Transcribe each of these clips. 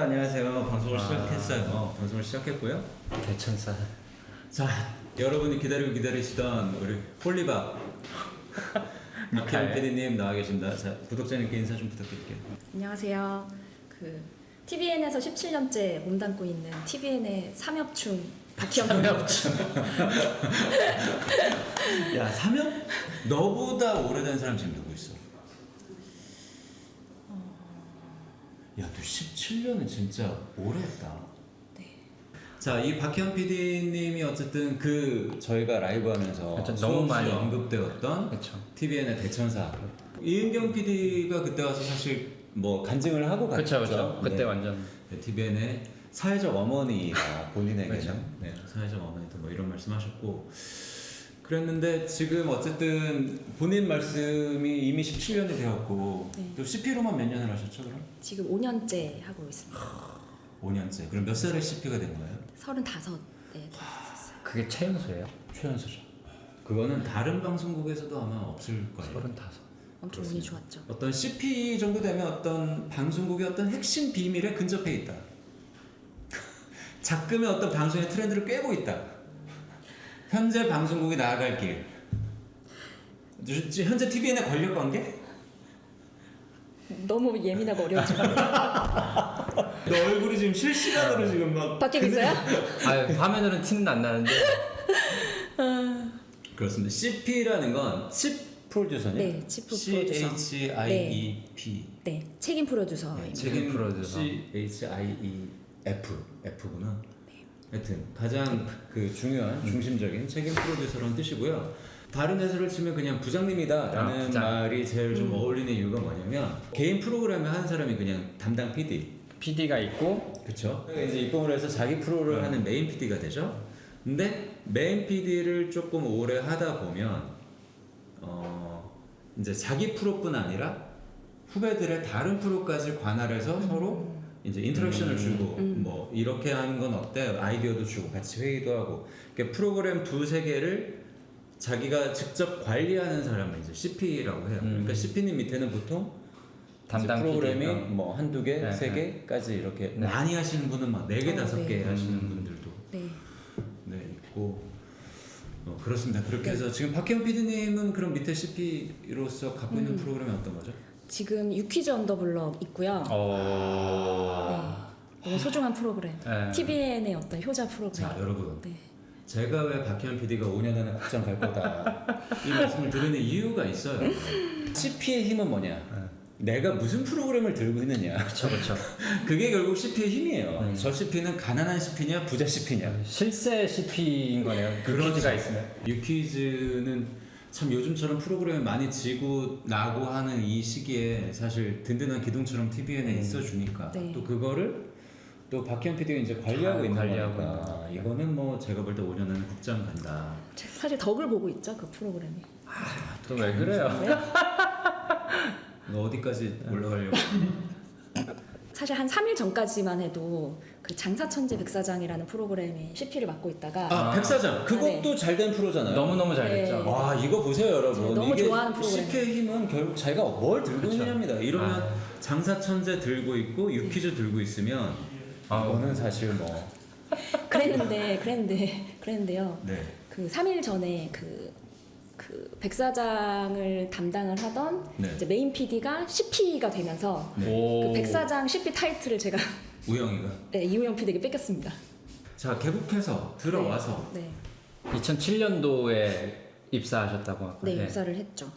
안녕하세요. 방송을 시작했어요. 방송을 시작했고요. 대천사. 자, 여러분이 기다리시던 우리 홀리밥 박혜연 PD님 나와 계십니다. 자, 구독자님께 인사 좀 부탁드릴게요. 안녕하세요. 그 TVN에서 17년째 몸담고 있는 TVN의 삼엽충 박희연 삼엽충. 야, 삼엽? 너보다 오래된 사람 지금 누구 있어? 야, 너 17년은 진짜 오래 했다. 네. 자, 이 박현 PD님이 어쨌든 그 저희가 라이브 하면서 그쵸, 너무 많이 언급되었던 그쵸. TVN의 대천사 이은경 PD가 그때 와서 사실 뭐 간증을 하고 갔죠. 그쵸. 그때 네. 완전 TVN의 사회적 어머니가 본인에게는 그쵸. 네, 사회적 어머니도 뭐 이런 말씀하셨고 그랬는데 지금 어쨌든 본인 말씀이 이미 17년이 되었고 네. 또 CP로만 몇 년을 하셨죠 그럼? 지금 5년째 하고 있습니다. 5년째. 그럼 몇 살에 CP가 된 거예요? 35. 네, 됐었어요. 그게 최연소예요? 최연소죠. 그거는 다른 방송국에서도 아마 없을 거예요. 35. 엄청 운이 좋았죠. 어떤 CP 정도 되면 어떤 방송국의 어떤 핵심 비밀에 근접해 있다. 작금의 어떤 방송의 트렌드를 꿰고 있다. 현재 방송국이 나아갈 길. 현재 TVN의 권력 관계? 너무 예민하고 어려워지고. 너 얼굴이 지금 실시간으로 지금 막 바뀌고 있어요? 아, 화면으로는 티는 안 나는데. 그렇습니다. CP라는 건 칩 프로듀서니? 네, 칩 프로듀서. CHIEP. 네, 책임 프로듀서입니다. 책임 프로듀서. CHIEF F구나. 네. 하여튼 가장 그 중요한 중심적인 책임 프로듀서라는 뜻이고요. 다른 회사를 치면 그냥 부장님이다라는 부장. 말이 제일 좀 어울리는 이유가 뭐냐면 개인 프로그램을 하는 사람이 그냥 담당 PD. PD가 있고 그렇죠. 이제 입봉을 해서 자기 프로를 하는 메인 PD가 되죠. 근데 메인 PD를 조금 오래 하다 보면 이제 자기 프로뿐 아니라 후배들의 다른 프로까지 관할해서 서로 이제 인터랙션을 주고 뭐 이렇게 하는 건 어때? 아이디어도 주고 같이 회의도 하고 그러니까 프로그램 두세 개를 자기가 직접 관리하는 사람을 이제 CP라고 해요. 그러니까 CP님 밑에는 보통 담당 이제 프로그램이 PD 가. 뭐 한두 개, 네, 세 네. 개까지 이렇게 네. 많이 하시는 분은 막 네 개, 다섯 개 네. 하시는 분들도 네. 네 있고 그렇습니다. 그렇게 해서 지금 박혜영 PD님은 그럼 밑에 CP로서 갖고 있는 프로그램이 어떤 거죠? 지금 유퀴즈 언더블럭 있고요. 네. 너무 소중한 프로그램. 네. TVN의 어떤 효자 프로그램. 자 여러분 네. 제가 왜 박혜연 PD가 5년 안에 국장 갈 거다 이 말씀을 드리는 이유가 있어요. CP의 힘은 뭐냐? 내가 무슨 프로그램을 들고 있느냐. 그쵸. 그게 결국 CP의 힘이에요. 저 CP는 가난한 CP냐 부자 CP냐. 실세 CP인 거네요. 그 PD가 있으면. 유퀴즈는 참 요즘처럼 프로그램을 많이 지고 나고 하는 이 시기에 사실 든든한 기둥처럼 TVN에 있어주니까 네. 또 그거를 또 박혜연 PD가 이제 관리하고 잘 있는 관리하고 거니까 이거는 뭐 제가 볼 때 5년 안에 국장 간다. 사실 덕을 보고 있죠, 그 프로그램이. 또 왜 그래요? 너 어디까지 올라가려고? 사실 한 3일 전까지만 해도 그 장사천재 백사장이라는 프로그램에 CP를 맡고 있다가 백사장 그것도 네. 잘 된 프로잖아요. 너무너무 잘 네. 됐죠. 와 이거 보세요 여러분. 제가 너무 이게 좋아하는 프로그램. CP의 힘은 결국 자기가 뭘 들고 그쵸. 있느냐입니다. 이러면 아. 장사천재 들고 있고 유퀴즈 들고 있으면 이거는 사실 뭐 그랬는데요. 네. 그 3일 전에 그 백사장을 담당을 하던 네. 이제 메인 PD가 CP가 되면서 네. 오. 그 백사장 CP 타이틀을 제가 우영이가 네, 이우영 PD에게 뺏겼습니다. 자 개국해서 들어와서 네, 2007년도에 입사하셨다고 하고. 네, 입사를 했죠.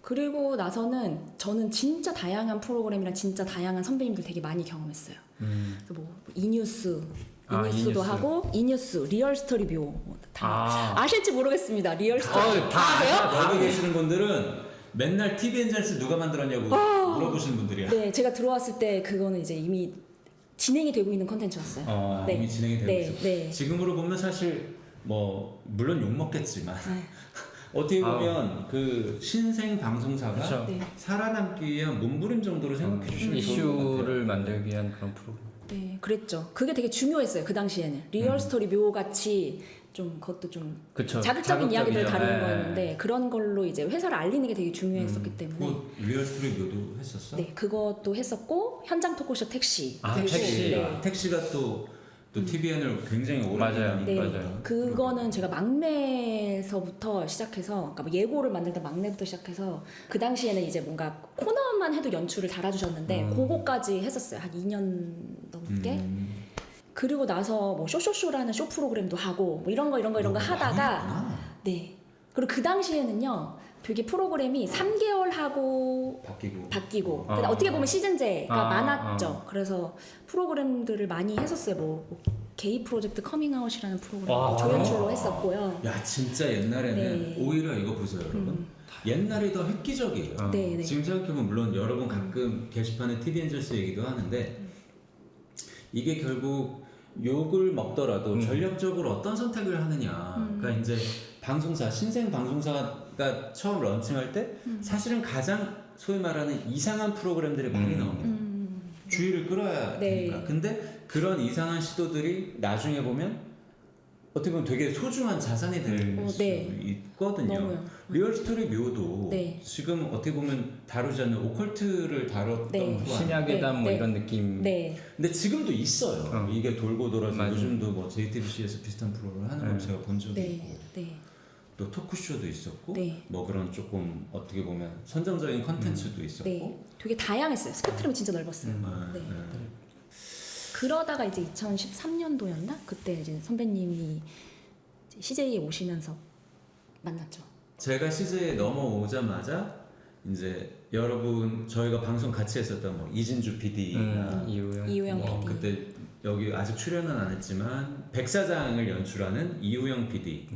그리고 나서는 저는 진짜 다양한 프로그램이랑 진짜 다양한 선배님들 되게 많이 경험했어요. 그래서 뭐 이뉴스, 이뉴스도 이뉴스. 하고 이뉴스, 리얼스토리 묘, 다 아실지 모르겠습니다. 리얼스토리 다 아세요? 여기 계시는 분들은 맨날 TV 엔젤스 누가 만들었냐고 물어보시는 분들이야. 네, 제가 들어왔을 때 그거는 이제 이미 진행이 되고 있는 컨텐츠였어요. 네. 이미 진행이 되고 네, 있어. 네. 지금으로 보면 사실 뭐 물론 욕 먹겠지만 네. 어떻게 보면 그 신생 방송사가 그쵸. 네. 살아남기 위한 몸부림 정도로 생각해 주시면 좋을 것 같아요. 이슈를 만들기 위한 그런 프로그램. 네, 그랬죠. 그게 되게 중요했어요. 그 당시에는 리얼스토리 묘 같이 좀 그것도 좀 그쵸. 자극적인 이야기들을 자극적이죠. 다루는 네. 거였는데 그런 걸로 이제 회사를 알리는 게 되게 중요했었기 때문에 뭐 리얼 스토리 묘도 했었어? 네 그것도 했었고 현장 토크쇼 택시 아, 그리고 택시. 네. 택시가 또 TVN을 굉장히 오래 맞아요. 하니까. 네, 맞아요. 그거는 제가 막내서부터 시작해서, 그러니까 뭐 예고를 만들 때 막내부터 시작해서 그 당시에는 이제 뭔가 코너만 해도 연출을 달아주셨는데 그거까지 했었어요. 한 2년 넘게. 그리고 나서 뭐 쇼쇼쇼라는 쇼 프로그램도 하고 뭐 이런 거 하다가 네. 그리고 그 당시에는요. 되게 프로그램이 3개월 하고 바뀌고 근데 어떻게 보면 시즌제가 많았죠. 그래서 프로그램들을 많이 했었어요. 뭐 게이 프로젝트 커밍아웃이라는 프로그램 조연출로 했었고요. 야 진짜 옛날에는 네. 오히려 이거 보세요 여러분. 옛날이 더 획기적이에요. 네, 네. 지금 생각해보면 물론 여러분 가끔 게시판에 TV 엔젤스 얘기도 하는데 이게 결국 욕을 먹더라도 전략적으로 어떤 선택을 하느냐. 그러니까 이제 방송사 신생 방송사가 처음 런칭할 때 사실은 가장 소위 말하는 이상한 프로그램들이 많이 나옵니다. 주의를 끌어야 네. 되니까. 근데 그런 이상한 시도들이 나중에 보면 어떻게 보면 되게 소중한 자산이 될 수 네. 있거든요. 너무요. 리얼 스토리 묘도 네. 지금 어떻게 보면 다루지 않는 오컬트를 다뤘던 네. 후안. 신약의 네, 담 뭐 네. 이런 느낌. 네. 근데 지금도 있어요. 이게 돌고 돌아서 맞아요. 요즘도 뭐 JTBC에서 비슷한 프로를 하는 걸 제가 본 적이 네. 있고 네. 또 토크쇼도 있었고 네. 뭐 그런 조금 어떻게 보면 선정적인 컨텐츠도 있었고 네. 되게 다양했어요. 스펙트럼이 진짜 넓었어요. 네. 그러다가 이제 2013년도였나? 그때 이제 선배님이 CJ에 오시면서 만났죠. 제가 CJ에 넘어오자마자 이제 여러분 저희가 방송 같이 했었던 뭐 이진주 PD나 이우영 뭐 PD. 그때 여기 아직 출연은 안 했지만 백사장을 연출하는 이우영 PD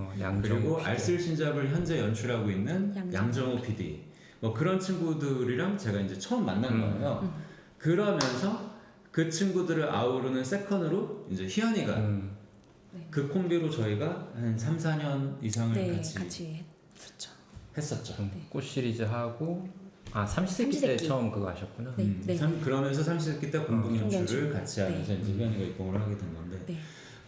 그리고 알쓸신잡을 현재 연출하고 있는 양정호 PD 뭐 그런 친구들이랑 제가 이제 처음 만난 거예요. 그러면서 그 친구들을 아우르는 세컨으로 이제 희연이가 그 콤비로 저희가 한 3, 4년 이상을 네, 같이 했었죠. 했었죠. 꽃 시리즈 하고 삼시세끼 때 삼시세끼. 처음 그거 하셨구나. 네. 네. 그러면서 삼시세끼 때 공동 연출을 연출. 같이 하면서 이제 희연이가 입봉을 하게 된 건데 네.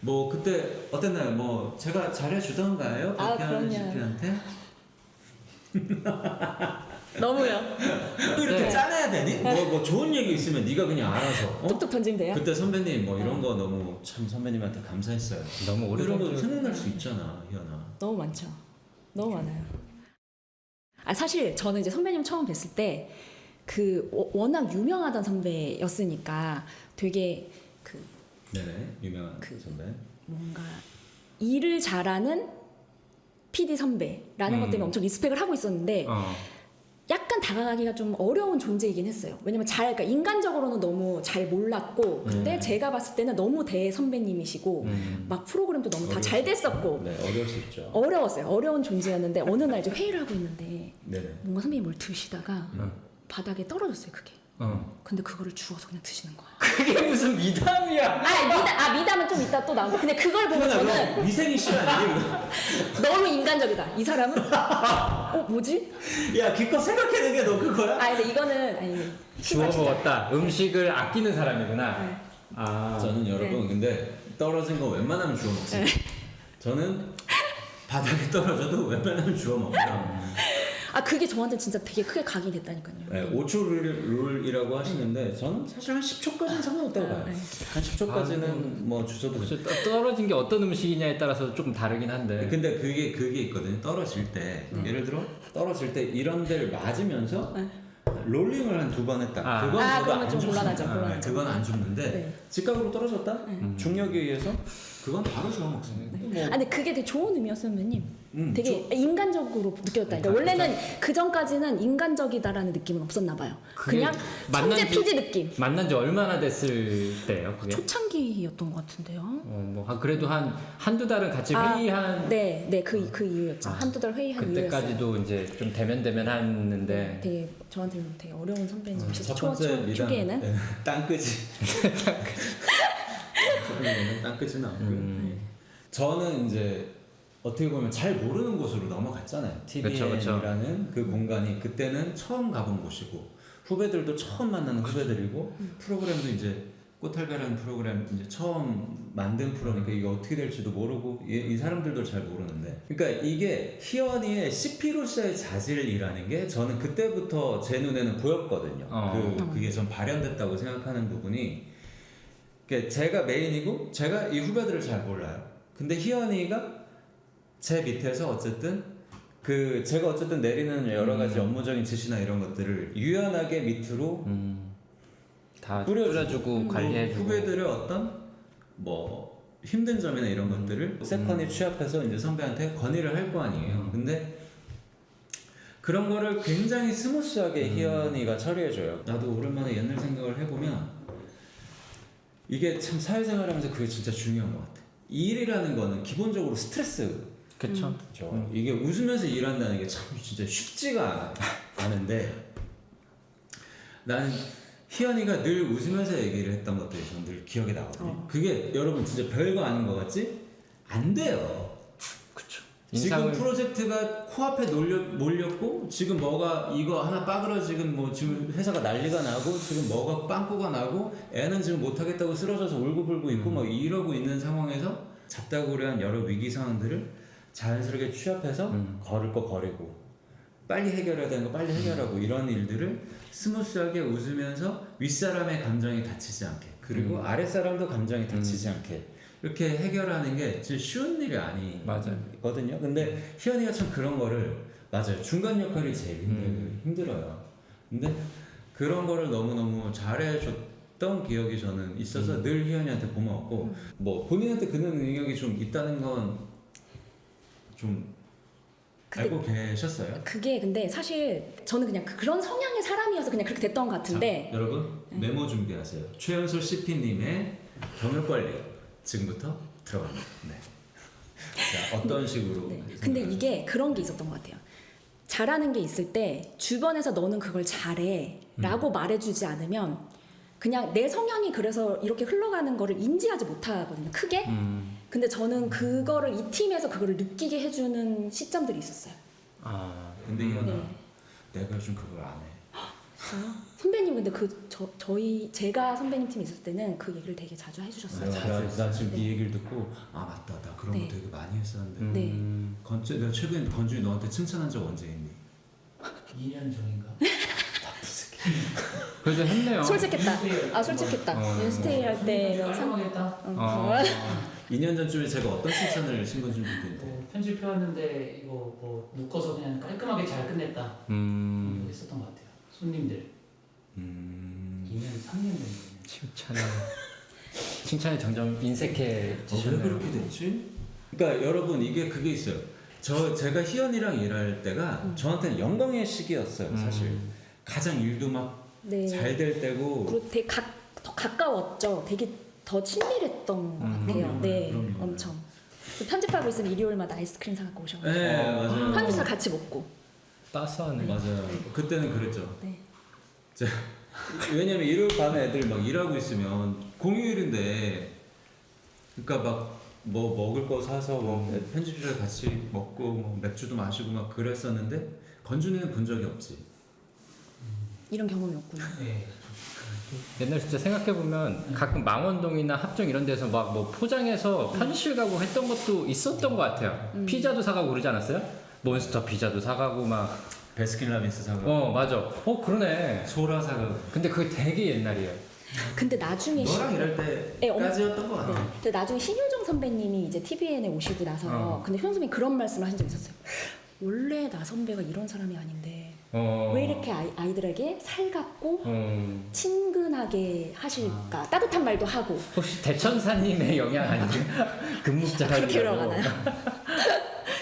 뭐 그때 어땠나요? 뭐 제가 잘해주던가요? 아, 그렇게 하는 그럼요. CP한테? 너무요. 또 이렇게 네. 짜내야 되니? 뭐 좋은 얘기 있으면 네가 그냥 알아서 어? 뚝뚝 던지면 돼요? 그때 선배님 뭐 이런 거 너무 참 선배님한테 감사했어요. 너무 오래 이런 거 생각날 수 있잖아 희연아. 너무 많죠. 너무 많아요. 아 사실 저는 이제 선배님 처음 뵀을 때 그 워낙 유명하던 선배였으니까 되게 그 네네 유명한 선배. 뭔가 일을 잘하는 PD 선배라는 것 때문에 엄청 리스펙을 하고 있었는데 약간 다가가기가 좀 어려운 존재이긴 했어요. 왜냐면 그러니까 인간적으로는 너무 잘 몰랐고, 근데 제가 봤을 때는 너무 대선배님이시고, 막 프로그램도 너무 다 잘 됐었고, 네 어려울 수 있죠. 어려웠어요. 어려운 존재였는데, 어느 날 이제 회의를 하고 있는데, 네네. 뭔가 선배님이 뭘 드시다가 바닥에 떨어졌어요, 그게. 근데 그거를 주워서 그냥 드시는 거야. 그게 무슨 미담이야? 미담은 좀 이따 또 나오고. 근데 그걸 보고 저는 위생 이슈 아니에요? 너무 인간적이다. 이 사람은? 뭐지? 야 기껏 생각해낸 게 너 그거야? 근데 이거는, 주워 먹었다. 음식을 아끼는 사람이구나. 네. 저는 여러분 근데 떨어진 거 웬만하면 주워 먹습니다. 저는 바닥에 떨어져도 웬만하면 주워 먹고요. 그게 저한테 진짜 되게 크게 각이 됐다니까요. 네, 5초 룰이라고 하시는데 저는 사실 한 10초까지는 상관없다고 봐요. 네. 한 10초까지는 뭐 주셔도 혹시 떨어진 게 어떤 음식이냐에 따라서 조금 다르긴 한데. 근데 그게 있거든요. 떨어질 때 예를 들어 떨어질 때 이런 데를 맞으면서 롤링을 한 2번 했다. 그건 저도 그러면 안 좀 죽습니다. 곤란하죠. 그건 안 죽는데 네. 직각으로 떨어졌다. 중력에 의해서 그건 바로 주워 먹습니다. 뭐 근데 그게 되게 좋은 의미였어요, 선배님. 되게 저- 인간적으로 느꼈다니까. 원래는 그 전까지는 인간적이다라는 느낌은 없었나 봐요. 그냥 천재 피지 느낌. 만난 지 얼마나 됐을 때예요, 그게? 초창기였던 것 같은데요. 그래도 한두 달은 같이 회의한 네, 그 이후였죠. 한두 달 회의한 이후였어요. 그때까지도 이제 좀 대면 하는데 되게 저한테는 되게 어려운 선배님이시죠. 첫 번째 미담 초기에는. 네, 땅끄지. 처음에는 땅끄지 나왔고요. 저는 이제 어떻게 보면 잘 모르는 곳으로 넘어갔잖아요. TVN이라는 그 공간이 그때는 처음 가본 곳이고 후배들도 처음 만나는 후배들이고 프로그램도 이제 꽃탈배라는 프로그램 이제 처음 만든 프로니까 이게 어떻게 될지도 모르고 이 사람들도 잘 모르는데, 그러니까 이게 희연이의 CP로서의 자질이라는 게 저는 그때부터 제 눈에는 보였거든요. 그게 전 발현됐다고 생각하는 부분이, 그러니까 제가 메인이고 제가 이 후배들을 잘 몰라요. 근데 희연이가 제 밑에서 어쨌든 제가 어쨌든 내리는 여러 가지 업무적인 지시나 이런 것들을 유연하게 밑으로 다 뿌려주고 뿌려주고 관리해주고 후배들의 어떤 뭐 힘든 점이나 이런 것들을 세컨이 취합해서 이제 선배한테 건의를 할 거 아니에요. 근데 그런 거를 굉장히 스무스하게 희연이가 처리해줘요. 나도 오랜만에 옛날 생각을 해보면 이게 참 사회생활하면서 그게 진짜 중요한 것 같아. 일이라는 거는 기본적으로 스트레스. 그쵸. 이게 웃으면서 일한다는 게 참 진짜 쉽지가 않은데, 나는 희연이가 늘 웃으면서 얘기를 했던 것들이 저는 늘 기억에 나거든요. 그게 여러분 진짜 별거 아닌 것 같지? 안 돼요. 그쵸. 지금 프로젝트가 코앞에 몰렸고 지금 뭐가 이거 하나 빠그러지금 뭐 지금 회사가 난리가 나고 지금 뭐가 빵꾸가 나고 애는 지금 못하겠다고 쓰러져서 울고불고 있고 막 이러고 있는 상황에서 잡다구리한 여러 위기 상황들을 자연스럽게 취합해서 걸을 거 거리고 빨리 해결해야 되는 거 빨리 해결하고 이런 일들을 스무스하게 웃으면서 윗사람의 감정이 다치지 않게, 그리고 아랫사람도 감정이 다치지 않게 이렇게 해결하는 게 진짜 쉬운 일이 아니거든요. 근데 희연이가 참 그런 거를, 맞아요, 중간 역할이 제일 힘들어요. 근데 그런 거를 너무너무 잘해줬던 기억이 저는 있어서 늘 희연이한테 고마웠고, 뭐 본인한테 그런 능력이 좀 있다는 건 좀 알고 계셨어요? 그게 근데 사실 저는 그냥 그런 성향의 사람이어서 그냥 그렇게 됐던 것 같은데. 자, 여러분 메모 준비하세요. 최연솔 CP님의 경영관리 지금부터 들어갑니다. 네. 자, 어떤 식으로? 네. 근데 이게 그런 게 있었던 것 같아요. 잘하는 게 있을 때 주변에서 너는 그걸 잘해 라고 말해주지 않으면 그냥 내 성향이 그래서 이렇게 흘러가는 거를 인지하지 못하거든요, 크게. 근데 저는 그거를 이 팀에서 그거를 느끼게 해주는 시점들이 있었어요. 근데 희연아, 내가 요즘 그걸 안 해. 진짜요? 선배님 근데 제가 선배님 팀에 있을 때는 그 얘기를 되게 자주 해주셨어요. 나 지금 네 얘기를 듣고 맞다, 나 그런 거 되게 많이 했었는데. 네. 내가 최근에 건준이 너한테 칭찬한 적 언제 했니? 2년 전인가? 그래도 했네요. 솔직했다. 솔직했다. 인스테이 할 때는 깔끔하겠다. 2년 전쯤에 제가 어떤 칭찬을 신건준 분한테 편집해왔는데 이거 뭐 묶어서 그냥 깔끔하게 잘 끝냈다. 했었던 것 같아요. 손님들. 2년, 3년 됐네요. 칭찬이 점점 왜 인색해지셨네요. 그렇게 됐지? 그러니까 여러분 그게 있어요. 제가 희연이랑 일할 때가 저한테는 영광의 시기였어요. 사실 가장 일도 막 잘 될 때고, 그리고 되게 더 가까웠죠. 되게 더 친밀했던 것 같아요. 네, 그럼요. 엄청. 편집하고 있으면 일요일마다 아이스크림 사갖고 오셔가지고 네, 맞아요. 편집을 같이 먹고. 따스하네. 맞아요. 그때는 그랬죠. 네. 왜냐면 일요일 밤에 애들 막 일하고 있으면 공휴일인데, 그러니까 막 뭐 먹을 거 사서 뭐 편집실에 같이 먹고 뭐 맥주도 마시고 막 그랬었는데, 건준이는 본 적이 없지. 이런 경험이 없구나. 네. 옛날 진짜 생각해보면 가끔 망원동이나 합정 이런 데서 막 뭐 포장해서 편의실 가고 했던 것도 있었던 것 같아요. 피자도 사가고 그러지 않았어요? 몬스터 피자도 사가고 막. 베스킨라빈스 사가고. 맞아. 그러네. 소라 사가고. 근데 그게 되게 옛날이에요. 근데 나중에 너랑 일할 때까지였던 것 같아. 근데 나중에 신효정 선배님이 이제 TVN에 오시고 나서 근데 효정 선배님 그런 말씀을 하신 적이 있었어요. 원래 나 선배가 이런 사람이 아닌데 왜 이렇게 아이들에게 살갑고 친근하게 하실까? 따뜻한 말도 하고. 혹시 대천사님의 영향 아니세요? 금묵자 그렇게 흘러가나요?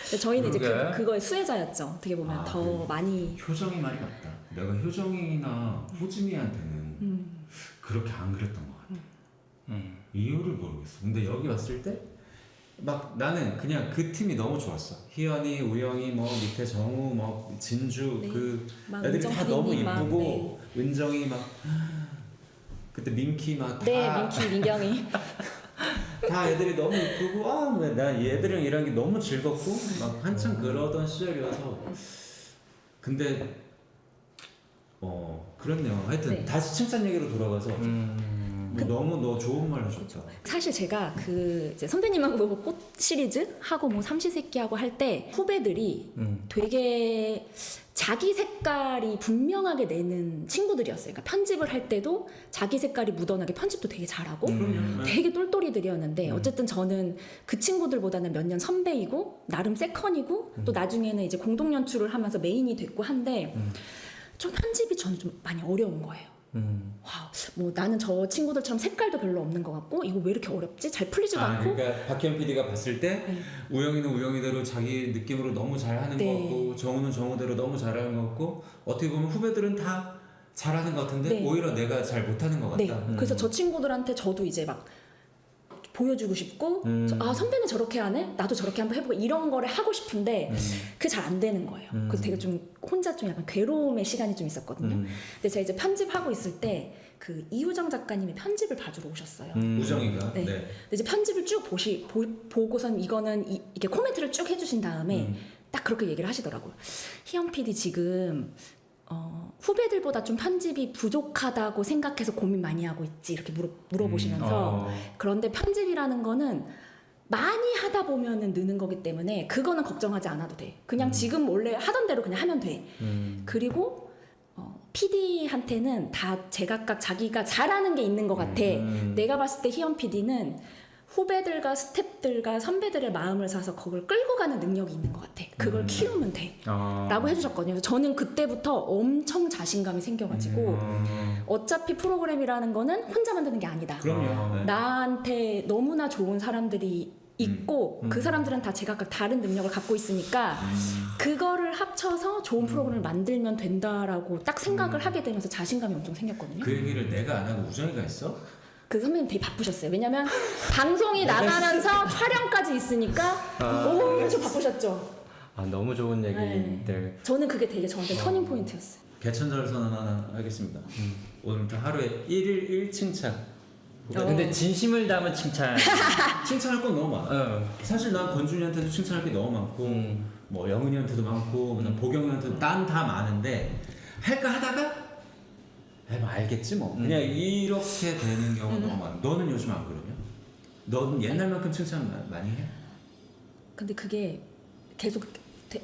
근데 저희는 이제 그러게. 그거의 수혜자였죠. 어떻게 보면 더 많이. 효정이 말이 맞다. 내가 효정이나 호지미한테는 그렇게 안 그랬던 것 같아. 이유를 모르겠어. 근데 여기 왔을 때 막 나는 그냥 그 팀이 너무 좋았어. 희연이, 우영이, 뭐 밑에 정우, 뭐 진주, 네. 그 막 애들이 은정 다 너무 PD님 막, 이쁘고 은정이 막 그때 민키 막 다 네, 민키, 민경이. 다 애들이 너무 이쁘고 난 얘들이랑 일하는 게 너무 즐겁고 막 한참 그러던 시절이어서. 근데 그렇네요. 하여튼 네. 다시 칭찬 얘기로 돌아가서 너무 너 좋은 말 해줬죠. 사실 제가 그 이제 선배님하고 꽃 시리즈 하고 뭐 삼시세끼 하고 할 때 후배들이 되게 자기 색깔이 분명하게 내는 친구들이었어요. 그러니까 편집을 할 때도 자기 색깔이 묻어나게 편집도 되게 잘하고 되게 똘똘이들이었는데 어쨌든 저는 그 친구들보다는 몇 년 선배이고 나름 세컨이고 또 나중에는 이제 공동 연출을 하면서 메인이 됐고 한데 좀 편집이 저는 좀 많이 어려운 거예요. 와, 뭐 나는 저 친구들처럼 색깔도 별로 없는 것 같고 이거 왜 이렇게 어렵지? 잘 풀리지도 않고. 그러니까 박희연 PD가 봤을 때 우영이는 우영이대로 자기 느낌으로 너무 잘하는 것 같고 정우는 정우대로 너무 잘하는 것 같고 어떻게 보면 후배들은 다 잘하는 것 같은데 오히려 내가 잘 못하는 것 같다. 그래서 저 친구들한테 저도 이제 막 보여주고 싶고 아 선배는 저렇게 하네? 나도 저렇게 한번 해보고 이런 거를 하고 싶은데 그게 잘 안 되는 거예요. 그래서 되게 좀 혼자 좀 약간 괴로움의 시간이 좀 있었거든요. 근데 제가 이제 편집하고 있을 때 그 이우정 작가님이 편집을 봐주러 오셨어요. 우정이가. 네. 근데 이제 편집을 쭉 보고선 이거는 이렇게 코멘트를 쭉 해주신 다음에 딱 그렇게 얘기를 하시더라고요. 희영 PD 지금 후배들보다 좀 편집이 부족하다고 생각해서 고민 많이 하고 있지 이렇게 물어보시면서 그런데 편집이라는 거는 많이 하다 보면은 느는 거기 때문에 그거는 걱정하지 않아도 돼. 그냥 지금 원래 하던 대로 그냥 하면 돼. 그리고 PD한테는 다 제각각 자기가 잘하는 게 있는 것 같아. 내가 봤을 때 희연 PD는 후배들과 스태프들과 선배들의 마음을 사서 그걸 끌고 가는 능력이 있는 것 같아. 그걸 키우면 돼. 라고 해주셨거든요. 그래서 저는 그때부터 엄청 자신감이 생겨가지고 어차피 프로그램이라는 거는 혼자 만드는 게 아니다. 그럼요. 나한테 너무나 좋은 사람들이 있고 그 사람들은 다 제각각 다른 능력을 갖고 있으니까 그거를 합쳐서 좋은 프로그램을 만들면 된다라고 딱 생각을 하게 되면서 자신감이 엄청 생겼거든요. 그 얘기를 내가 안 하고 우정이가 했어? 그 선배님 되게 바쁘셨어요. 왜냐면 방송이 나가면서 촬영까지 있으니까 엄청 바쁘셨죠. 아 너무 좋은 얘기들. 저는 그게 되게 저한테 터닝 포인트였어요. 개천절 선언 하나 하겠습니다. 오늘부터 하루에 1일 1칭찬. 근데 진심을 담은 칭찬. 칭찬할 건 너무 많아. 사실 난 권준이한테도 칭찬할 게 너무 많고 뭐 영은이한테도 많고 난 보경이한테도 난 다 많은데 할까 하다가 뭐 알겠지 뭐 그냥 이렇게 되는 경우가 너무 많아. 너는 요즘 안 그러냐? 너는 옛날만큼 칭찬 많이 해? 근데 그게 계속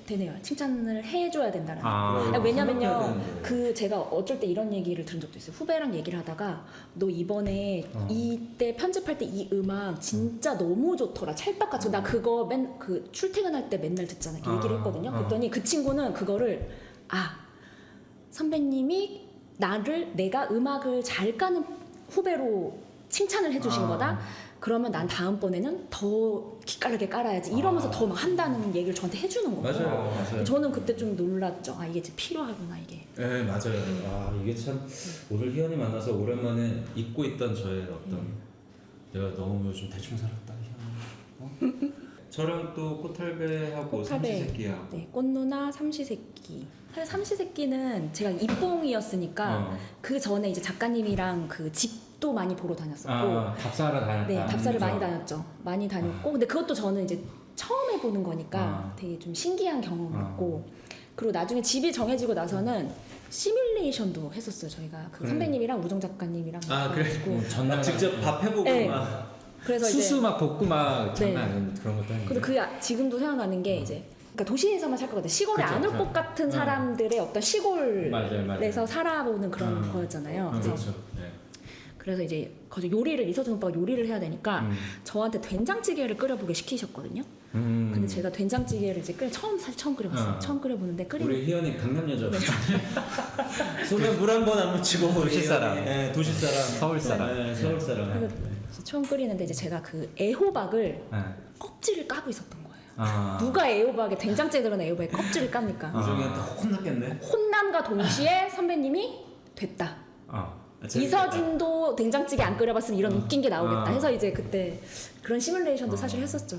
되네요. 칭찬을 해줘야 된다는. 생각해야 왜냐면요, 되는데. 그 제가 어쩔 때 이런 얘기를 들은 적도 있어요. 후배랑 얘기를 하다가 너 이번에 이때 편집할 때 이 음악 진짜 너무 좋더라. 찰떡같이 나 그거 그 출퇴근할 때 맨날 듣잖아. 이렇게 얘기를 했거든요. 그랬더니 그 친구는 그거를 선배님이 내가 음악을 잘 까는 후배로 칭찬을 해주신 거다. 그러면 난 다음번에는 더 기깔나게 깔아야지 이러면서 더 막 한다는 얘기를 저한테 해주는 거예요. 맞아요. 저는 그때 좀 놀랐죠. 이게 진짜 필요하구나 이게. 네 맞아요. 이게 참 오늘 희연이 만나서 오랜만에 잊고 있던 저의 어떤 내가 너무 요즘 대충 살았다 희연. 저랑 또 꽃할배하고 삼시세끼하고. 네, 꽃누나 삼시세끼. 사실 삼시세끼는 제가 입봉이었으니까 그 전에 이제 작가님이랑 그 집도 많이 보러 다녔었고. 답사하러 다녔다. 네, 답사를 많이 다녔죠. 많이 다녔고, 근데 그것도 저는 이제 처음 해보는 거니까 되게 좀 신기한 경험이었고, 그리고 나중에 집이 정해지고 나서는 시뮬레이션도 했었어요. 저희가 그 선배님이랑 우정 작가님이랑 그래. 전날 직접 밥 해보고 네. 막. 그래서 수수 막 볶고 막 네. 장난 아닌 그런 것도 했는데. 근데 지금도 생각나는 게 이제. 그러니까 도시에서만 살 거거든. 시골에 그쵸, 안 올 그쵸. 것 같은 사람들의 어떤 시골에서 맞아요. 살아보는 그런 거였잖아요. 그래서 그렇죠. 네. 그래서 이제 거기 요리를 이서준 오빠가 요리를 해야 되니까 저한테 된장찌개를 끓여보게 시키셨거든요. 근데 제가 된장찌개를 이제 사실 처음 끓여봤어요. 처음 끓여보는데 우리 희연이 강남 여자. 손에 물 한 번 안 묻히고 도시 사람. 네, 도시 사람. 서울 사람. 네, 서울 사람. 그래서 처음 끓이는데 이제 제가 그 애호박을 껍질을 까고 있었던 거예요. 누가 애호박에 된장찌개 들어간 애호박에 껍질을 깝니까? 우정이한테 혼났겠네. 혼남과 동시에 선배님이 됐다. 이서진도 된장찌개 안 끓여봤으면 이런 웃긴 게 나오겠다 해서 이제 그때 그런 시뮬레이션도 사실 했었죠.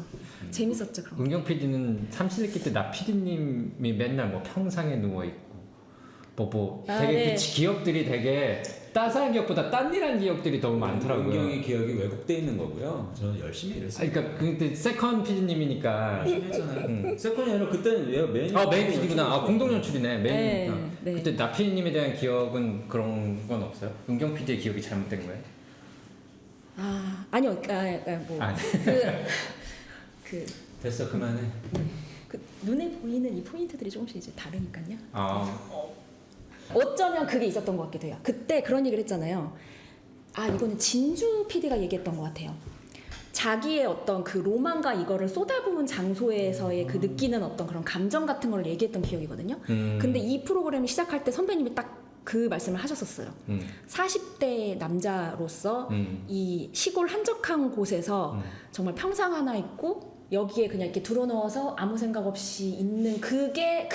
재밌었죠 그런 거. 은경 PD는 삼시세끼 때 나 PD님이 맨날 뭐 평상에 누워 있고 뭐 되게 그 기억들이 되게 따스한 기억보다 딴일한 기억들이 너무 많더라고요. 은경의 기억이 왜곡돼 있는 거고요. 저는 열심히 일했어요. 그러니까 그때 세컨 PD님이니까. 열심히 했잖아요. 세컨이 아니라 그때는 얘가 메인. 메인 PD구나. 공동 연출이네. 메인이니까. 네. 그때 나 PD님에 대한 기억은 그런 건 없어요? 은경 PD의 기억이 잘못된 거예요? 아니요, 뭐 아니. 그 됐어 그만해. 그 눈에 보이는 이 포인트들이 조금씩 이제 다르니까요. 아, 어쩌면 그게 있었던 것 같기도 해요. 그때 그런 얘기를 했잖아요. 아, 이거는 진주 PD가 얘기했던 것 같아요. 자기의 어떤 그 로망과 이거를 쏟아부은 장소에서의 그 느끼는 어떤 그런 감정 같은 걸 얘기했던 기억이거든요. 근데 이 프로그램을 시작할 때 선배님이 딱 그 말씀을 하셨었어요. 40대 남자로서 이 시골 한적한 곳에서 정말 평상 하나 있고 여기에 그냥 이렇게 들어누워서 아무 생각 없이 있는 그게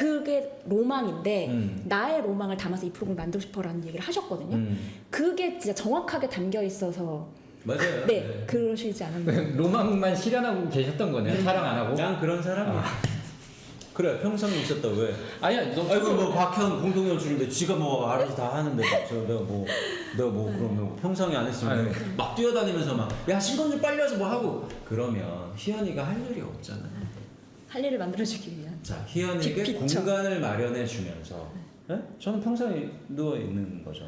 로망인데 나의 로망을 담아서 이 프로그램을 만들고 싶어라는 얘기를 하셨거든요. 그게 진짜 정확하게 담겨 있어서 맞아요. 네, 그러시지 않았나요? 로망만 실현하고 계셨던 거네요. 촬영 안 하고. 난 그런 사람이야. 그래 평성이 있었다 왜? 아니야, 너 아이고 뭐 박현 공동연출인데 지가 뭐 알아서 다 하는데 내가 뭐 그러면 평성이 안 했으면 막 뛰어다니면서 막 야 신건 좀 빨리 와서 뭐 하고 그러면 희연이가 할 일이 없잖아. 할 일을 만들어주기 위한. 자 희연이에게 빅피처. 공간을 마련해 주면서 저는 평상에 누워 있는 거죠.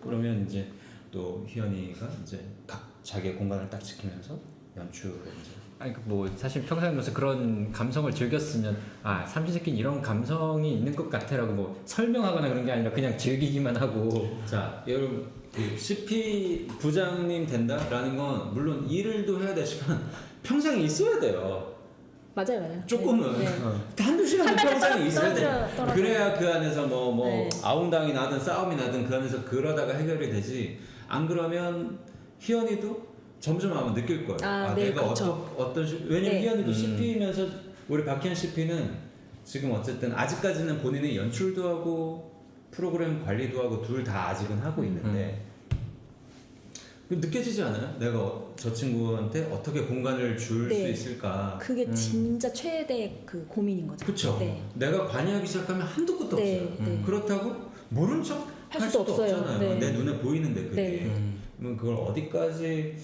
그러면 이제 또 희연이가 이제 각 자기의 공간을 딱 지키면서 연출을 이제. 아니 뭐 사실 평상에서 그런 감성을 즐겼으면 아 삼시세끼는 이런 감성이 있는 것 같아라고 뭐 설명하거나 그런 게 아니라 그냥 즐기기만 하고. 자 여러분 그 CP 부장님 된다라는 건 물론 일을도 해야 되지만 평생에 있어야 돼요. 맞아요. 조금은 네. 한두 시간은 평생에 있어야 떨어져. 돼. 그래야 그 안에서 뭐 네. 아웅당이 나든 싸움이 나든 그 안에서 그러다가 해결이 되지. 안 그러면 희연이도 점점 아마 느낄 거예요. 네, 내가 그렇죠. 왜냐면 네. 희연이도 CP면서 우리 박희연 CP는 지금 어쨌든 아직까지는 본인이 연출도 하고 프로그램 관리도 하고 둘 다 아직은 하고 있는데 느껴지지 않아요? 내가 저 친구한테 어떻게 공간을 줄 수 네. 있을까? 그게 진짜 최대 그 고민인 거죠. 그쵸? 네. 내가 관여하기 시작하면 한도 끝도 네, 없어요. 네. 그렇다고 모른 척 할 할 수도 수도 없어요. 없잖아요. 네. 내 눈에 보이는데 그게. 네. 그럼 그걸 어디까지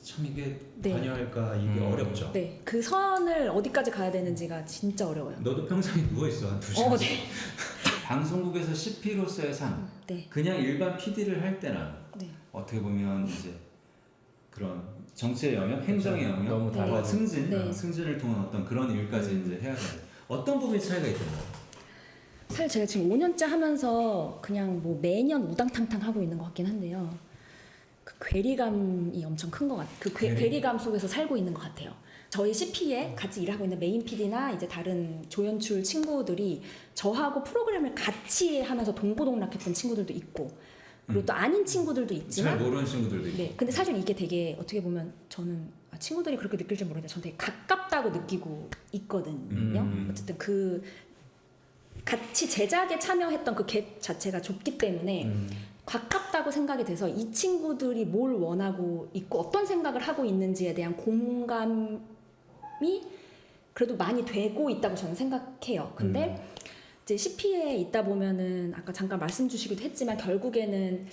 참 이게 네. 관여할까 이게 어렵죠. 네, 그 선을 어디까지 가야 되는지가 진짜 어려워요. 너도 평상에 누워 있어 한 2시간. 네. 방송국에서 CP로서의 상. 네. 그냥 일반 PD를 할 때나 네. 어떻게 보면 이제 그런 정치의 영역, 행정의 영역, 너무 네. 뭐 승진, 네. 승진을 통한 어떤 그런 일까지 이제 해야 돼요. 어떤 부분이 차이가 있던가요? 사실 제가 지금 5년째 하면서 그냥 뭐 매년 우당탕탕 하고 있는 것 같긴 한데요. 그 괴리감이 엄청 큰 것 같아요. 그 괴리감 속에서 살고 있는 것 같아요. 저희 CP에 같이 일하고 있는 메인 PD나 이제 다른 조연출 친구들이 저하고 프로그램을 같이 하면서 동고동락했던 친구들도 있고, 그리고 또 아닌 친구들도 잘 있지만, 모르는 친구들도 있고. 네. 근데 사실 이게 되게 어떻게 보면 저는 친구들이 그렇게 느낄지 모르는데 저는 되게 가깝다고 느끼고 있거든요. 어쨌든 그 같이 제작에 참여했던 그 갭 자체가 좁기 때문에 가깝다고 생각이 돼서 이 친구들이 뭘 원하고 있고 어떤 생각을 하고 있는지에 대한 공감이 그래도 많이 되고 있다고 저는 생각해요. 근데 이제 CP에 있다 보면은 아까 잠깐 말씀 주시기도 했지만 결국에는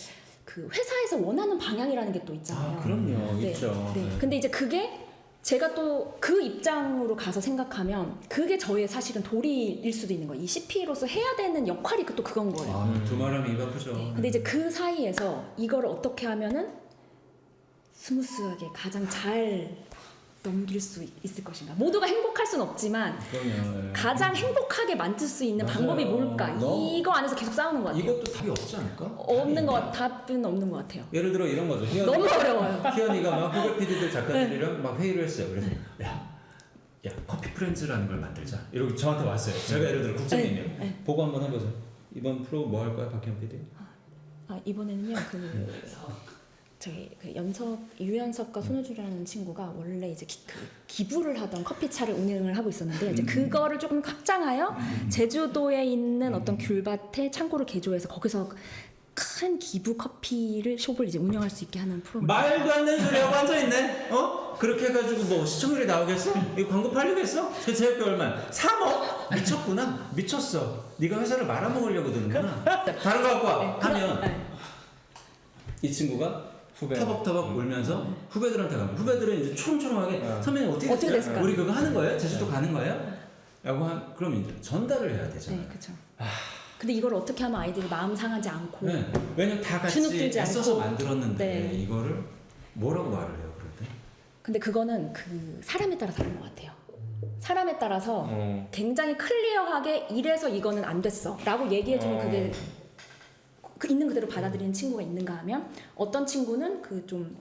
그 회사에서 원하는 방향이라는 게 또 있잖아요. 그럼요, 네, 있죠. 네. 근데 이제 그게 제가 또 그 입장으로 가서 생각하면 그게 저의 사실은 도리일 수도 있는 거예요. 이 CP로서 해야 되는 역할이 또 그건 거예요. 두말하면 입 아프죠. 네. 근데 이제 그 사이에서 이걸 어떻게 하면은 스무스하게 가장 잘 넘길 수 있을 것인가. 모두가 행복할 수는 없지만 그럼요. 가장 행복하게 만들 수 있는 맞아요. 방법이 뭘까. 너무- 이거 안에서 계속 싸우는 것 같아요. 이것도 답이 없지 않을까? 없는 것 답은 없는 것 같아요. 예를 들어 이런 거죠. 너무 어려워요. 희연이가 막 후배 PD들 작가들이랑 막 회의를 했어요. 그래서 야 커피 프렌즈라는 걸 만들자. 이러고 저한테 왔어요. 제가 예를 들어 국장님이요. 네. 보고 한번 해보세요. 이번 프로 뭐 할 거야, 박희연 PD? 이번에는요 저희 그 유연석과 손호주라는 친구가 원래 이제 기부를 하던 커피차를 운영을 하고 있었는데 이제 그거를 조금 확장하여 제주도에 있는 어떤 귤밭에 창고를 개조해서 거기서 큰 기부 커피를 숍을 이제 운영할 수 있게 하는 프로그램. 말도 안 되는 소리 하고 앉아있네? 그렇게 해가지고 뭐 시청률이 나오겠어? 이 광고 팔리겠어? 그 제작비 얼마야? 3억? 미쳤구나? 미쳤어. 네가 회사를 말아먹으려고 드는구나. 다른 거 갖고 와. 하면 이 친구가 터벅터벅 울면서 후배들한테 가면 후배들은 이제 초롱초롱하게 선배님 어떻게 됐을까? 우리 그거 하는 거예요? 제주도 가는 거예요? 라고 그럼 이제 전달을 해야 되잖아요. 네, 그렇죠. 근데 이걸 어떻게 하면 아이들이 마음 상하지 않고 네. 왜냐면 다 같이 주눅 들지 애써서 않고. 만들었는데 네. 이거를 뭐라고 말을 해요? 그럴 근데 그거는 그 사람에 따라 다른 것 같아요. 사람에 따라서 굉장히 클리어하게 이래서 이거는 안 됐어 라고 얘기해주면 그게 그 있는 그대로 받아들이는 친구가 있는가 하면 어떤 친구는 그 좀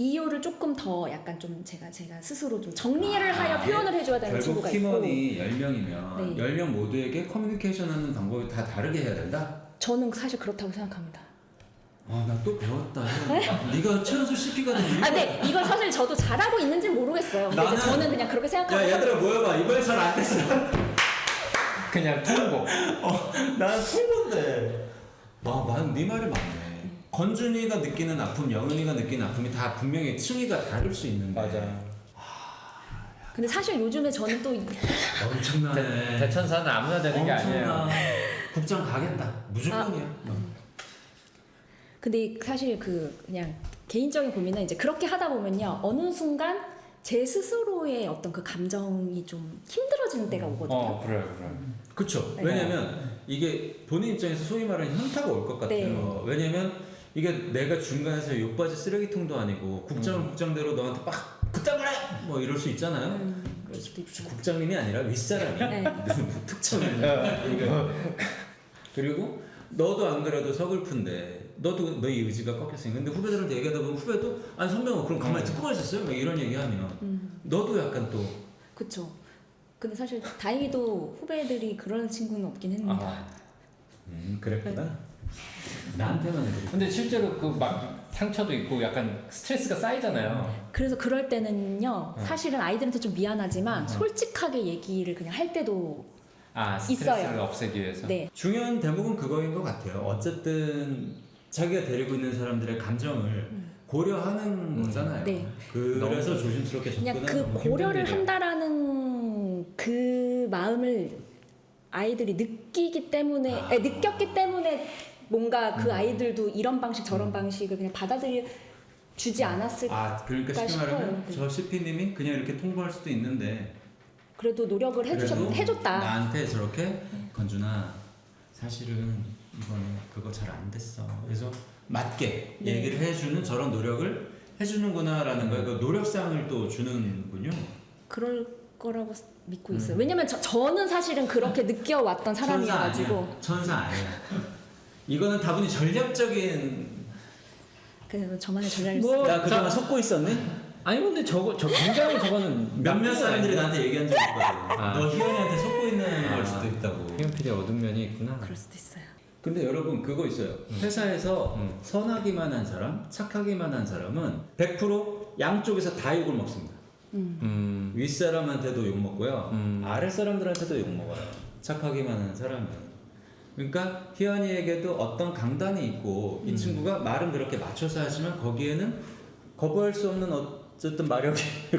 이유를 조금 더 약간 좀 제가 스스로 좀 정리를 하여 표현을 해줘야 되는 결국 친구가 있고 팀원이 10명이면 네. 10명 모두에게 커뮤니케이션하는 방법이 다 다르게 해야 된다? 저는 사실 그렇다고 생각합니다. 아, 나 또 배웠다. 네가 최연소 CP가 된 이유가. 아, 근데 이걸 사실 저도 잘하고 있는지 모르겠어요. 근데 이제 나는- 저는 그냥 그렇게 생각하고 야, 얘들아 모여봐. 이번에 잘 안 됐어. 그냥 통보. 난 통보인데. 네 말이 맞네. 건준이가 느끼는 아픔, 영은이가 느끼는 아픔이 다 분명히 층위가 다를 수 있는데. 근데 사실 요즘에 저는 또 엄청나네. 대천사는 아무나 되는 게 엄청나. 아니에요. 국장 가겠다. 무조건이야. 근데 사실 그냥 개인적인 고민은 이제 그렇게 하다 보면요 어느 순간 제 스스로의 어떤 그 감정이 좀 힘들어지는 때가 오거든요. 그래. 그쵸. 네. 왜냐면 이게 본인 입장에서 소위 말하는 현타가 올 것 같아요. 네. 왜냐면 이게 내가 중간에서 욕바지 쓰레기통도 아니고 국장은 국장대로 너한테 막 그딴 거래! 뭐 이럴 수 있잖아요. 그럴 수도 있죠. 국장님이 아니라 윗사람이 네. 특정인 그리고 너도 안 그래도 서글픈데 너도 너의 의지가 꺾였으니까 근데 후배들한테 얘기하다 보면 후배도 아니 선배가 그럼 가만히 듣고만 있었어요? 막 이런 얘기하면 너도 약간 또 그쵸. 근데 사실 다행히도 후배들이 그러는 친구는 없긴 했는데 그랬구나. 나한테만 해도 근데 실제로 그 막 상처도 있고 약간 스트레스가 쌓이잖아요. 그래서 그럴 때는요 사실은 아이들한테 좀 미안하지만 솔직하게 얘기를 그냥 할 때도 스트레스를 있어요. 없애기 위해서. 네. 중요한 대목은 그거인 것 같아요. 어쨌든 자기가 데리고 있는 사람들의 감정을 고려하는 거잖아요. 네. 그래서 조심스럽게 그냥 접근하는 그 너무 힘든 고려를 일이야. 한다라는 그 마음을 아이들이 느끼기 때문에 느꼈기 때문에 뭔가 그 아이들도 이런 방식 저런 방식을 그냥 받아들여 주지 않았을까 그러니까 쉽게 싶어요. 말하면 네. 저 CP님이 그냥 이렇게 통보할 수도 있는데 그래도 노력을 그래도 해줬다. 나한테 저렇게 건준아 사실은 이번에 그거 잘 안 됐어. 그래서 맞게 네. 얘기를 해주는 저런 노력을 해주는구나라는 거예요. 그 노력상을 또 주는군요. 그럴 거라고 믿고 있어요. 왜냐면 저는 사실은 그렇게 느껴왔던 사람이어가지고 천사 아니야. 이거는 다분히 전략적인. 그 저만의 전략일 뭐, 수 나 그동안 속고 있었니? 아니 근데 저 굉장히 저거는 몇몇 사람들이 나 나한테 얘기한 적이 있거든. 너 희연이한테 속고 있는 걸 수도 있다고. 희연 PD의 어두운 면이 있구나. 그럴 수도 있어요. 근데 여러분 그거 있어요. 회사에서 선하기만 한 사람, 착하기만 한 사람은 100% 양쪽에서 다 욕을 먹습니다. 윗사람한테도 욕 먹고요. 아랫사람들한테도 욕 먹어요. 착하기만 한 사람은. 그러니까 희연이에게도 어떤 강단이 있고 이 친구가 말은 그렇게 맞춰서 하지만 거기에는 거부할 수 없는 어쨌든 마력이 네,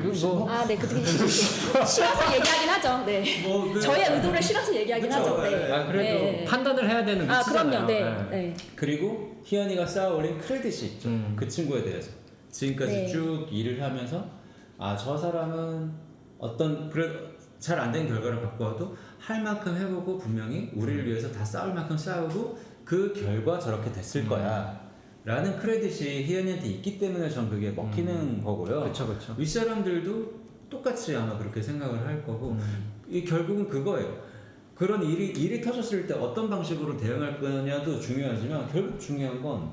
그게 싫어서 얘기하긴 하죠. 네. 뭐 저의 의도를 싫어서 얘기하긴 그쵸, 하죠. 네. 네. 그래도 네. 판단을 해야 되는 위치잖아요. 그럼요. 네. 그리고 희연이가 쌓아올린 크레딧이 있죠. 그 친구에 대해서 지금까지 네. 쭉 일을 하면서 저 사람은 어떤 잘 안 된 결과를 갖고 와도 할 만큼 해보고 분명히 우리를 위해서 다 싸울 만큼 싸우고 그 결과 저렇게 됐을 거야 라는 크레딧이 희연이한테 있기 때문에 전 그게 먹히는 거고요. 그렇죠. 윗사람들도 똑같이 아마 그렇게 생각을 할 거고 이 결국은 그거예요. 그런 일이 터졌을 때 어떤 방식으로 대응할 거냐도 중요하지만 결국 중요한 건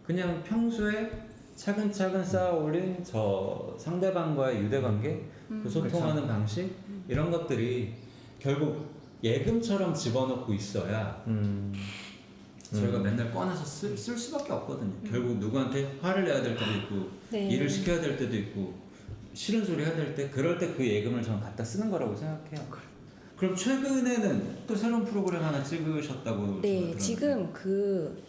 그냥 평소에 차근차근 쌓아올린 저 상대방과의 유대관계, 그 소통하는 방식 이런 것들이 결국 예금처럼 집어넣고 있어야 저희가 맨날 꺼내서 쓸 수밖에 없거든요. 결국 누구한테 화를 내야 될 때도 있고 네. 일을 시켜야 될 때도 있고 싫은 소리 해야 될 때 그럴 때 그 예금을 저는 갖다 쓰는 거라고 생각해요. 그럼 최근에는 또 새로운 프로그램 하나 찍으셨다고 네, 들었는데. 지금 그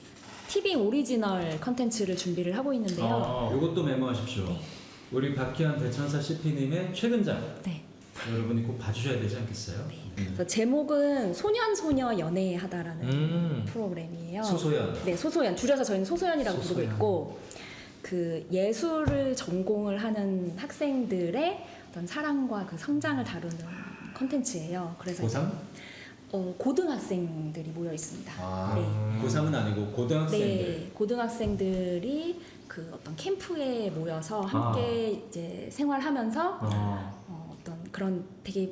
티빙 오리지널 컨텐츠를 준비를 하고 있는데요. 이것도 메모하십시오. 네. 우리 박희연 대천사 CP님의 최근작 네. 여러분이 꼭 봐주셔야 되지 않겠어요? 그래서 제목은 소년 연애하다라는 음. 프로그램이에요. 소소연. 네, 소소연. 줄여서 저희는 소소연이라고 부르고 소소연. 있고 그 예술을 전공을 하는 학생들의 어떤 사랑과 그 성장을 다루는 컨텐츠예요. 그래서 고3? 고등학생들이 모여 있습니다. 네. 고3은 아니고 고등학생들. 네, 고등학생들이 그 어떤 캠프에 모여서 함께 이제 생활하면서 어떤 그런 되게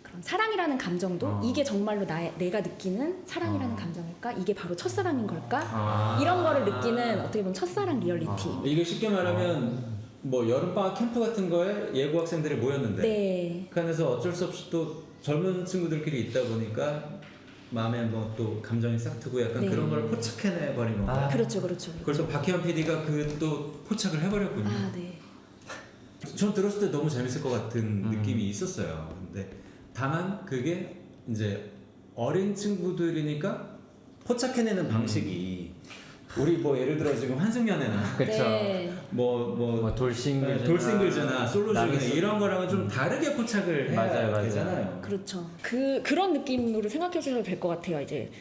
그런 사랑이라는 감정도 이게 정말로 내가 느끼는 사랑이라는 감정일까? 이게 바로 첫사랑인 걸까? 이런 거를 느끼는 어떻게 보면 첫사랑 리얼리티. 이게 쉽게 말하면 뭐 여름방학 캠프 같은 거에 예고 학생들이 모였는데 네. 그 안에서 어쩔 수 없이 또 젊은 친구들끼리 있다 보니까 마음에 뭐 또 감정이 싹 트고 약간 네. 그런 걸 포착해내 버린 건가요? 그렇죠, 그렇죠. 그걸 또 박혜원 PD가 그 또 포착을 해버렸군요. 아, 네. 전 들었을 때 너무 재밌을 것 같은 느낌이 있었어요. 근데 다만 그게 이제 어린 친구들이니까 포착해내는 방식이 우리 뭐 예를 들어 지금 환승연애나 그렇죠. 네. 뭐 돌싱글즈나 솔로즈나 이런 거랑은 좀 다르게 포착을 해야 맞아요. 되잖아요. 그렇죠. 그런 느낌으로 생각해 주셔도 될 것 같아요. 이제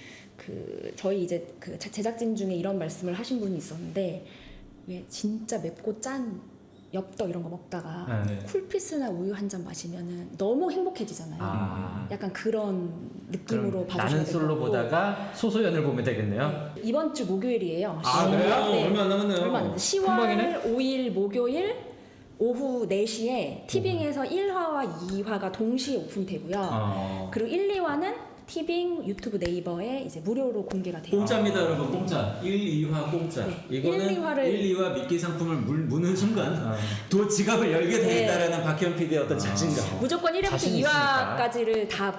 저희 이제 그 제작진 중에 이런 말씀을 하신 분이 있었는데 왜 진짜 맵고 짠 엽떡 이런 거 먹다가 네. 쿨피스나 우유 한 잔 마시면은 너무 행복해지잖아요. 약간 그런 느낌으로 봐주셔야 나는 될 솔로 것 같고. 보다가 소소연을 보면 되겠네요. 네. 이번 주 목요일이에요. 아, 그래요? 네. 얼마 안 남았네요. 얼마 안 남았어요. 10월 금방이네? 5일 목요일 오후 4시에 티빙에서 1화와 2화가 동시에 오픈되고요. 그리고 1, 2화는 티빙, 유튜브, 네이버에 이제 무료로 공개가 돼요. 공짜입니다, 여러분. 공짜. 1, 2화 공짜. 네. 이거는 1, 2화를 1, 2화 미끼 상품을 무는 순간 도 지갑을 열게 되겠다라는 박혜원 PD의 어떤 자신감. 무조건 1회부터 자신 있으니까. 2화까지를 다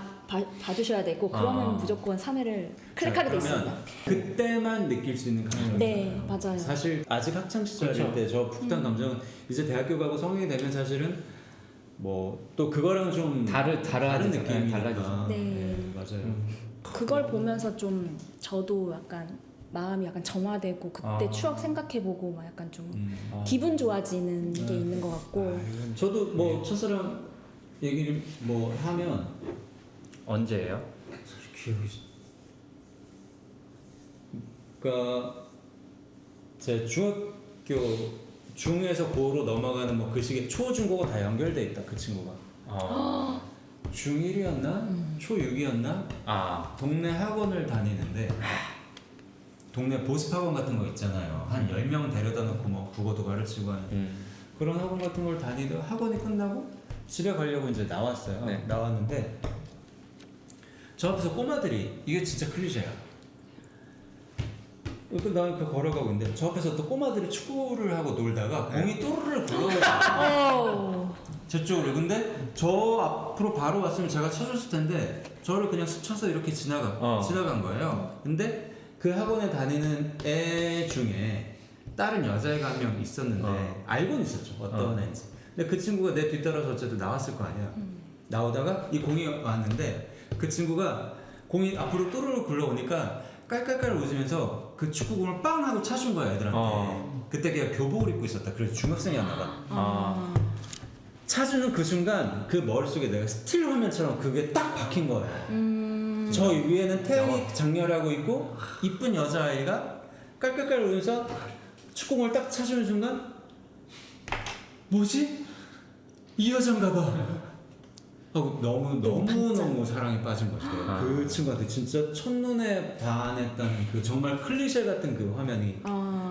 봐주셔야 되고 그러면 무조건 3회를 클릭하게 돼 있습니다. 그때만 느낄 수 있는 감정이에요. 네, 맞아요. 사실 아직 학창 시절일 그렇죠. 때 저 풋한 감정은 이제 대학교 가고 성인이 되면 사실은 뭐 또 그거랑은 좀 다른 느낌이 달라지죠. 네. 맞아요. 그걸 보면서 좀 저도 약간 마음이 약간 정화되고 그때 추억 생각해보고 막 약간 좀 기분 좋아지는 게 있는 것 같고. 저도 뭐 첫사랑 얘기를 뭐 하면 언제예요? 기억이 그러니까 제 중학교 중에서 고로 넘어가는 뭐 그 시기에 초, 중, 고가 다 연결돼 있다 그 친구가 중1이었나? 초6이었나? 동네 학원을 다니는데 동네 보습학원 같은 거 있잖아요. 한 10명 데려다 놓고 뭐 국어도 가르치고 하는 그런 학원 같은 걸 다니다가 학원이 끝나고 집에 가려고 이제 나왔어요. 네. 나왔는데 저 앞에서 꼬마들이 이게 진짜 클리셰야. 나 이렇게 걸어가고 있는데 저 앞에서 또 꼬마들이 축구를 하고 놀다가 공이 또르르 굴러오고 저쪽으로. 근데 저 앞으로 바로 왔으면 제가 쳐줬을 텐데 저를 그냥 스쳐서 이렇게 지나간 거예요. 근데 그 학원에 다니는 애 중에 다른 여자애가 한 명 있었는데 알고는 있었죠. 어떤 애인지. 근데 그 친구가 내 뒤따라서 어쨌든 나왔을 거 아니야. 나오다가 이 공이 왔는데 그 친구가 공이 앞으로 또르르 굴러오니까 깔깔깔 웃으면서 그 축구공을 빵 하고 차준 거야 애들한테. 그때 걔가 교복을 입고 있었다. 그래서 중학생이었나 봐. 차주는 그 순간 그 머릿속에 내가 스틸 화면처럼 그게 딱 박힌 거예요. 저 위에는 태양이 장렬하고 있고 이쁜 여자아이가 깔깔깔 웃으면서 축구공을 딱 차주는 순간 뭐지? 이 여잔가 봐 하고 너무 사랑에 빠진 거죠. 그 친구한테 진짜 첫눈에 반했다는 그 정말 클리셰 같은 그 화면이.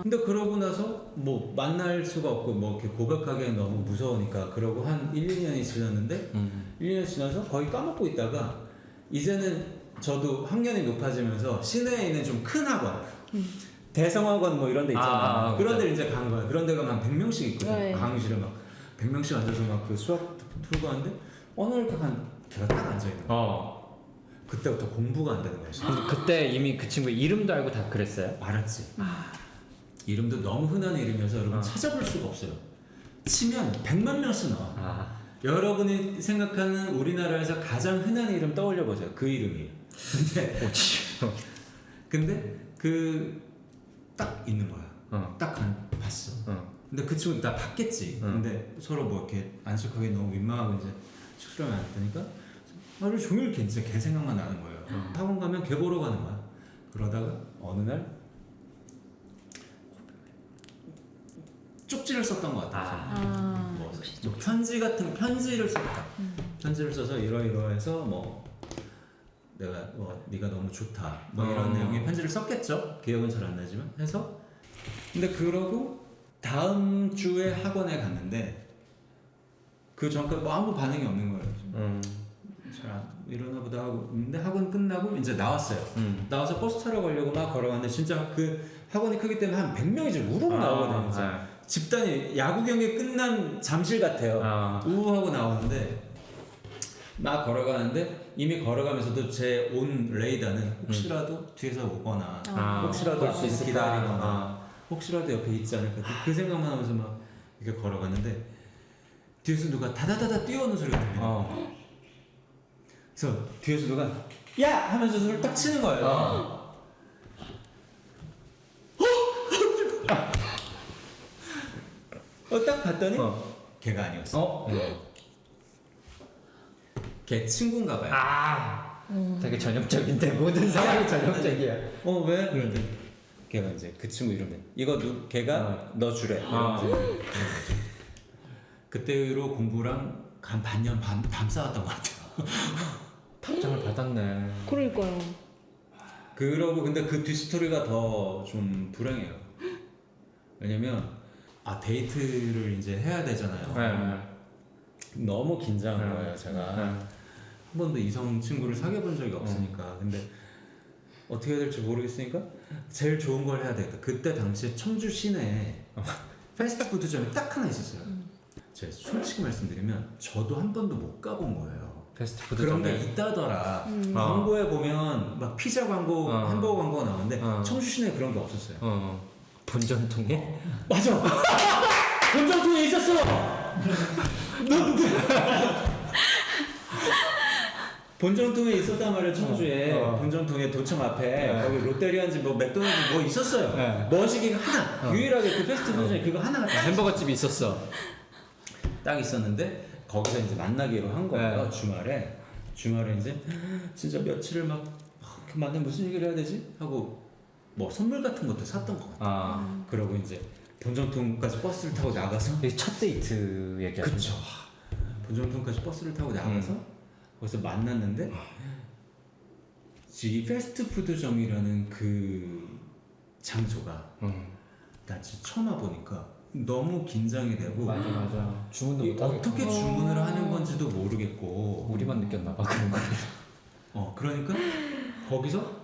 근데 그러고 나서 뭐 만날 수가 없고 뭐 이렇게 고백하기엔 너무 무서우니까 그러고 한 1, 2년이 지났는데 1, 2년 지나서 거의 까먹고 있다가 이제는 저도 학년이 높아지면서 시내에 있는 좀 큰 학원 대성학원 뭐 이런 데 있잖아. 그런 데를 이제 간 거야. 그런 데가 한 100명씩 있거든. 네. 강의실에 막 100명씩 앉아서 막 그 수학 풀고 하는데 어느 날 걔가 딱 앉아있는 거야. 그때부터 공부가 안 되는 거야. 근데 그때 이미 그 친구 이름도 알고 다 그랬어요? 알았지. 이름도 너무 흔한 이름이어서 여러분 찾아볼 수가 없어요. 치면 100만 명씩 나와. 여러분이 생각하는 우리나라에서 가장 흔한 이름 떠올려 보세요. 그 이름이. 근데 그 딱 있는 거야. 딱 봤어. 근데 그 친구 나 봤겠지. 근데 서로 뭐 이렇게 안식하기 너무 민망하고 이제 쑥스러움이 안 되니까 하루 종일 걔 생각만 나는 거예요. 학원 가면 걔 보러 가는 거야. 그러다가 어느 날 쪽지를 썼던 것 같아. 뭐 편지를 썼다. 편지를 써서 이러이러해서 뭐 내가 뭐 네가 너무 좋다 뭐 이런 내용의 편지를 썼겠죠. 기억은 잘 안 나지만 해서 근데 그러고 다음 주에 학원에 갔는데 그 전까지 뭐 아무 반응이 없는 거예요. 잘 안 일어나 보다 하고 근데 학원 끝나고 이제 나왔어요. 나와서 버스 타러 가려고 막 걸어갔는데 진짜 그 학원이 크기 때문에 한 100명이 이제 우르르 나오거든요. 진짜. 집단이 야구 경기 끝난 잠실 같아요. 우하고 나오는데 막 걸어가는데 이미 걸어가면서도 제 온 레이더는 혹시라도 뒤에서 오거나 혹시라도 볼수 앞에서 있을까? 기다리거나 혹시라도 옆에 있지 않을까 그 생각만 하면서 막 이렇게 걸어갔는데 뒤에서 누가 다다다다 뛰어오는 소리가 들려요. 그래서 뒤에서 누가 야! 하면서 손을 딱 치는 거예요. 딱 봤더니 걔가 아니었어. 걔 친구인가 봐요. 되게 전형적인데 모든 상황이 전형적이야. 왜? 그런데 걔가 이제 그 친구 이름에 이거 걔가 너 주래. 이러면서 그때로 공부랑 한 반년 밤 싸웠던 것 같아요. 답장을 받았네. 그러니까요. 그러고 근데 그 뒷스토리가 더 좀 불행해요. 왜냐면 데이트를 이제 해야 되잖아요. 너무 긴장한 거예요. 제가 한 번도 이성 친구를 사귀어 본 적이 없으니까. 근데 어떻게 해야 될지 모르겠으니까 제일 좋은 걸 해야 되겠다. 그때 당시에 청주 시내에 패스트푸드점이 딱 하나 있었어요. 제가 솔직히 말씀드리면 저도 한 번도 못 가본 거예요. 패스트푸드 그런 게 전에. 있다더라. 광고에 보면 막 피자 광고, 햄버거 광고가 나오는데 청주 시내에 그런 게 없었어요. 본전통에? 맞아. 본전통에 있었어. 본전통에 있었단 말이에요. 청주에 본전통에 도청 앞에 거기 롯데리아인지 뭐 맥도날드 뭐 있었어요. 머시기가 하나 유일하게 그 패스트푸드점에 그거 하나가 딱 햄버거 집이 있었어. 딱 있었는데 거기서 이제 만나기로 한 거예요. 주말에 이제 진짜 며칠을 막 만나 무슨 얘기를 해야 되지 하고 뭐 선물 같은 것도 샀던 것 같아요. 그러고 이제 본전통까지 버스를 타고 나가서 이게 첫 데이트 얘기하죠. 그쵸. 본전통까지 버스를 타고 나가서 거기서 만났는데 이 패스트푸드점이라는 그 장소가 나 진짜 처음 와보니까 너무 긴장이 되고 맞아. 주문도 이 못 어떻게 하겠고. 주문을 하는 건지도 모르겠고 우리만 느꼈나 봐 그런 거. 그러니까 거기서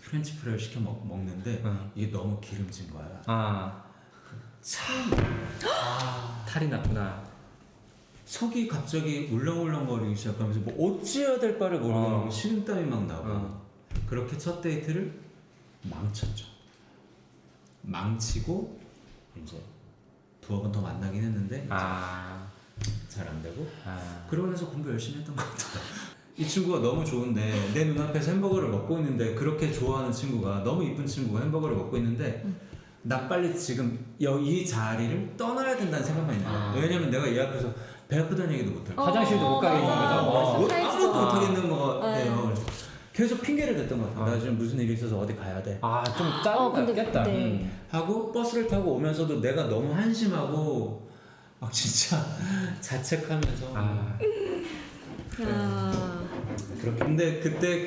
프렌치 프라이를 시켜 먹는데 이게 너무 기름진 거야. 참 탈이 났구나. 속이 갑자기 울렁울렁거리기 시작하면서 뭐 어찌해야 될 바를 모르겠고 식은땀이 막 나고 그렇게 첫 데이트를 망쳤죠. 망치고 이제 두어 번 더 만나긴 했는데 잘 안 되고 그러고 나서 공부 열심히 했던 것 같아요. 이 친구가 너무 좋은데 내 눈앞에서 햄버거를 먹고 있는데 그렇게 좋아하는 친구가 너무 이쁜 친구가 햄버거를 먹고 있는데 나 빨리 지금 이 자리를 떠나야 된다는 생각만 있는 거야. 왜냐면 내가 얘 앞에서 배 아프다는 얘기도 못하고 화장실도 못 가겠는 거죠. 아무것도 못하겠는 거 같아요. 그래서 계속 핑계를 댔던 것 같아. 나 지금 무슨 일이 있어서 어디 가야 돼. 좀 짜증났겠다. 네. 하고 버스를 타고 오면서도 내가 너무 한심하고 막 진짜 자책하면서 그렇게. 근데 그때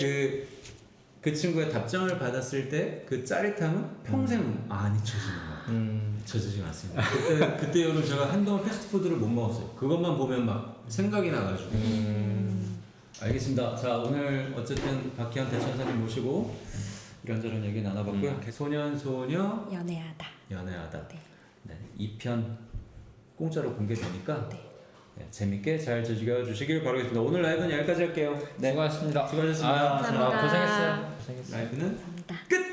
그 친구의 답장을 받았을 때 그 짜릿함은 평생 안 잊혀지는 거예요. 잊혀지지 않습니다. 그때 여름 제가 한동안 패스트푸드를 못 먹었어요. 그것만 보면 막 생각이 나가지고. 알겠습니다. 자, 오늘 어쨌든 박희연 대천사님 모시고 이런저런 얘기 나눠봤고요. 소년 소녀 연애하다. 네, 2편 공짜로 공개되니까 네, 재밌게 잘 즐겨주시길 바라겠습니다. 오늘 라이브는 여기까지 할게요. 네, 수고하셨습니다. 수고하셨습니다. 감사합니다. 고생했어요. 라이브는 감사합니다. 끝!